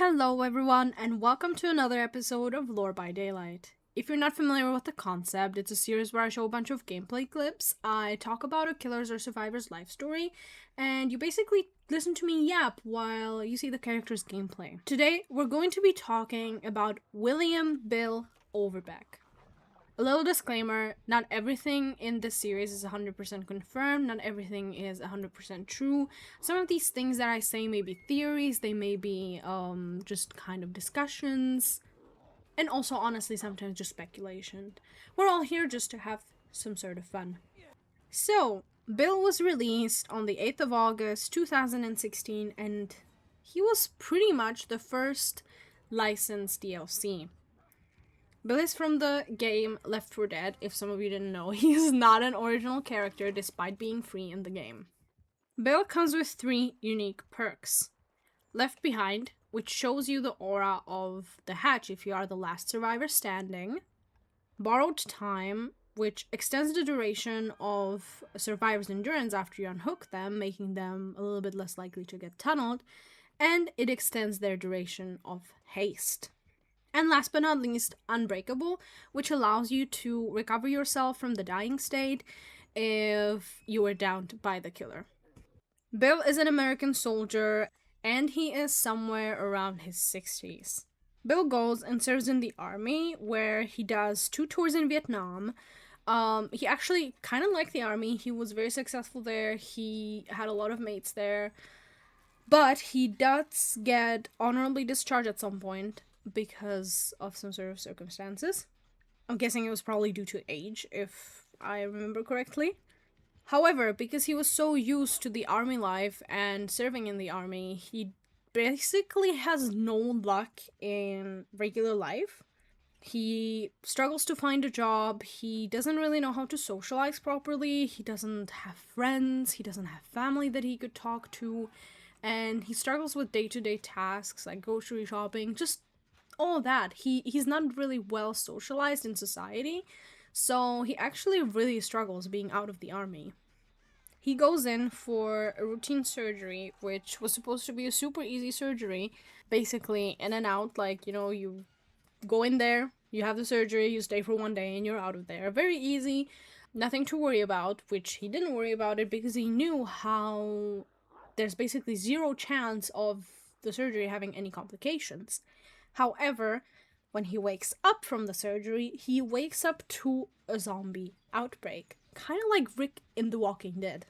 Hello, everyone, and welcome to another episode of Lore by Daylight. If you're not familiar with the concept, it's a series where I show a bunch of gameplay clips. I talk about a killer's or survivor's life story, and you basically listen to me yap while you see the character's gameplay. Today, we're going to be talking about William Bill Overbeck. A little disclaimer, not everything in this series is 100% confirmed, not everything is 100% true. Some of these things that I say may be theories, they may be just kind of discussions, and also honestly sometimes just speculation. We're all here just to have some sort of fun. So, Bill was released on the 8th of August 2016, and he was pretty much the first licensed DLC. Bill is from the game Left 4 Dead. If some of you didn't know, he is not an original character despite being free in the game. Bill comes with 3 unique perks. Left Behind, which shows you the aura of the hatch if you are the last survivor standing. Borrowed Time, which extends the duration of a survivor's endurance after you unhook them, making them a little bit less likely to get tunneled. And it extends their duration of haste. And last but not least, Unbreakable, which allows you to recover yourself from the dying state if you were downed by the killer. Bill is an American soldier, and he is somewhere around his 60s. Bill goes and serves in the army, where he does 2 tours in Vietnam. He actually kind of liked the army. He was very successful there. He had a lot of mates there. But he does get honorably discharged at some point because of some sort of circumstances. I'm guessing it was probably due to age, if I remember correctly. However, because he was so used to the army life and serving in the army, he basically has no luck in regular life. He struggles to find a job, he doesn't really know how to socialize properly, he doesn't have friends, he doesn't have family that he could talk to, and he struggles with day-to-day tasks like grocery shopping, just all that. He's not really well socialized in society, so he actually really struggles being out of the army. He goes in for a routine surgery, which was supposed to be a super easy surgery, basically in and out, like, you go in there, you have the surgery, you stay for 1 day, and you're out of there. Very easy, nothing to worry about, which he didn't worry about it because he knew how there's basically 0 chance of the surgery having any complications. However, when he wakes up from the surgery, he wakes up to a zombie outbreak. Kind of like Rick in The Walking Dead.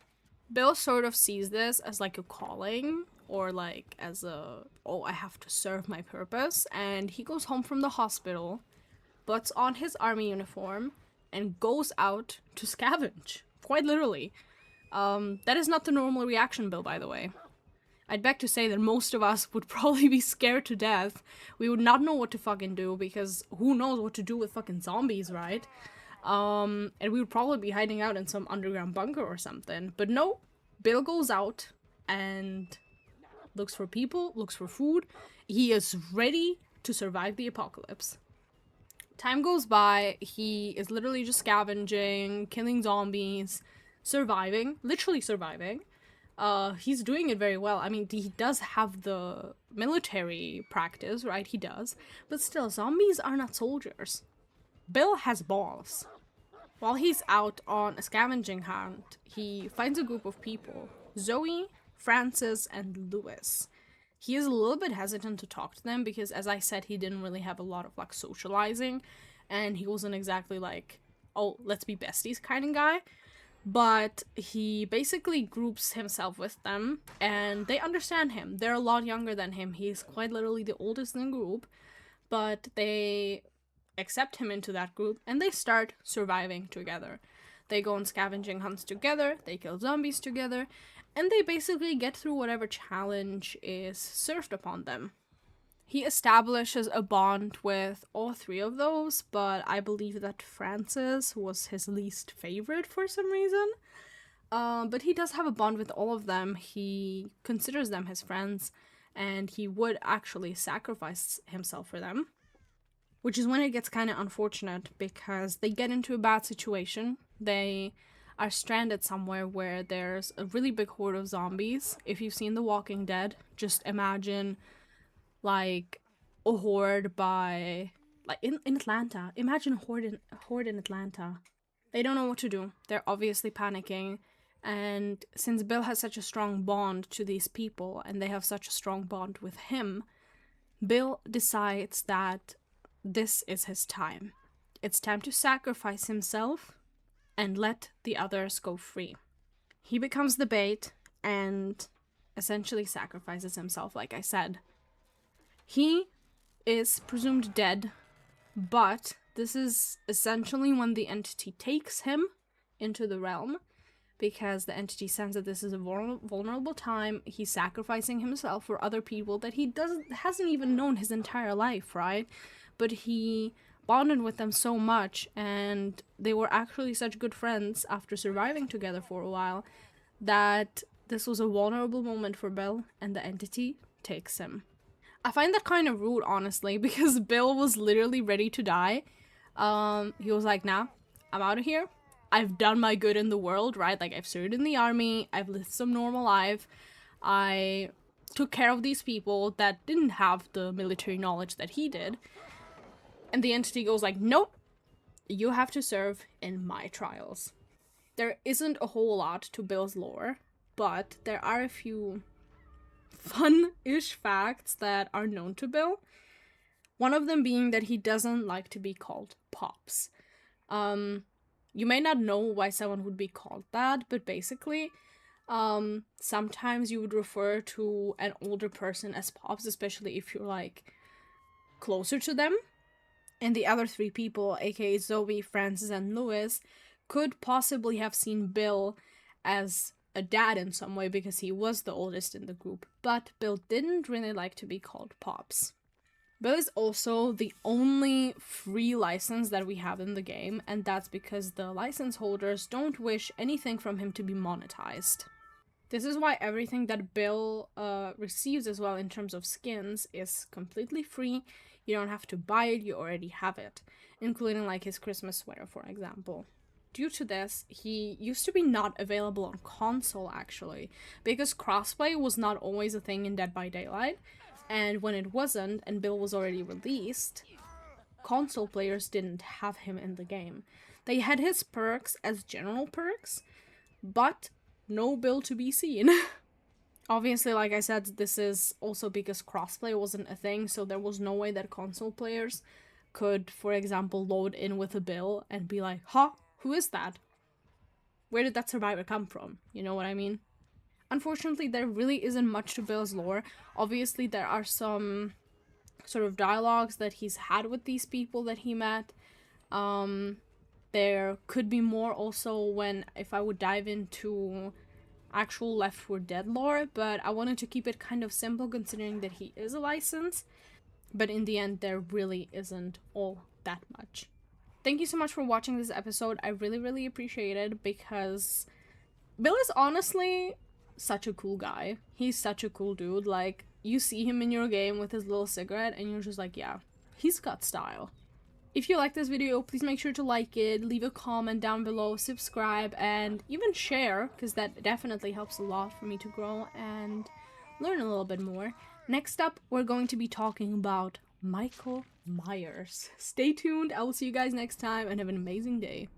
Bill sort of sees this as like a calling, or like as I have to serve my purpose, and he goes home from the hospital, puts on his army uniform, and goes out to scavenge. Quite literally. That is not the normal reaction, Bill, by the way. I'd beg to say that most of us would probably be scared to death. We would not know what to fucking do, because who knows what to do with fucking zombies, right? And we would probably be hiding out in some underground bunker or something. But no, Bill goes out and looks for people, looks for food. He is ready to survive the apocalypse. Time goes by, he is literally just scavenging, killing zombies, surviving, literally surviving. He's doing it very well. I mean, he does have the military practice, right? He does. But still, zombies are not soldiers. Bill has balls. While he's out on a scavenging hunt, he finds a group of people. Zoe, Francis, and Lewis. He is a little bit hesitant to talk to them because, as I said, he didn't really have a lot of, socializing. And he wasn't exactly like, oh, let's be besties kind of guy. But he basically groups himself with them, and they understand him. They're a lot younger than him. He's quite literally the oldest in the group, but they accept him into that group, and they start surviving together. They go on scavenging hunts together, they kill zombies together, and they basically get through whatever challenge is served upon them. He establishes a bond with all 3 of those, but I believe that Francis was his least favorite for some reason. But he does have a bond with all of them. He considers them his friends, and he would actually sacrifice himself for them. Which is when it gets kind of unfortunate, because they get into a bad situation. They are stranded somewhere where there's a really big horde of zombies. If you've seen The Walking Dead, just imagine like a horde by, like in Atlanta. Imagine a horde in Atlanta. They don't know what to do. They're obviously panicking. And since Bill has such a strong bond to these people and they have such a strong bond with him, Bill decides that this is his time. It's time to sacrifice himself and let the others go free. He becomes the bait and essentially sacrifices himself, like I said. He is presumed dead, but this is essentially when the entity takes him into the realm, because the entity senses that this is a vulnerable time. He's sacrificing himself for other people that he hasn't even known his entire life, right? But he bonded with them so much, and they were actually such good friends after surviving together for a while, that this was a vulnerable moment for Bill, and the entity takes him. I find that kind of rude, honestly, because Bill was literally ready to die. He was like, nah, I'm out of here. I've done my good in the world, right? Like, I've served in the army, I've lived some normal life, I took care of these people that didn't have the military knowledge that he did. And the entity goes like, nope, you have to serve in my trials. There isn't a whole lot to Bill's lore, but there are a few fun-ish facts that are known to Bill. One of them being that he doesn't like to be called Pops. You may not know why someone would be called that, but basically, sometimes you would refer to an older person as Pops, especially if you're, like, closer to them. And the other three people, aka Zoe, Francis, and Louis, could possibly have seen Bill as a dad in some way because he was the oldest in the group, but Bill didn't really like to be called Pops. Bill is also the only free license that we have in the game, and that's because the license holders don't wish anything from him to be monetized. This is why everything that Bill receives as well in terms of skins is completely free. You don't have to buy it, you already have it, including like his Christmas sweater, for example. Due to this, he used to be not available on console, actually, because crossplay was not always a thing in Dead by Daylight, and when it wasn't, and Bill was already released, console players didn't have him in the game. They had his perks as general perks, but no Bill to be seen. Obviously, like I said, this is also because crossplay wasn't a thing, so there was no way that console players could, for example, load in with a Bill and be like, huh? Who is that? Where did that survivor come from? You know what I mean? Unfortunately, there really isn't much to Bill's lore. Obviously, there are some sort of dialogues that he's had with these people that he met. There could be more also if I would dive into actual Left 4 Dead lore, but I wanted to keep it kind of simple considering that he is a license. But in the end, there really isn't all that much. Thank you so much for watching this episode. I really, really appreciate it because Bill is honestly such a cool guy. He's such a cool dude. Like, you see him in your game with his little cigarette and you're just like, yeah, he's got style. If you like this video, please make sure to like it, leave a comment down below, subscribe, and even share, because that definitely helps a lot for me to grow and learn a little bit more. Next up, we're going to be talking about Michael Myers. Stay tuned, I will see you guys next time, and have an amazing day.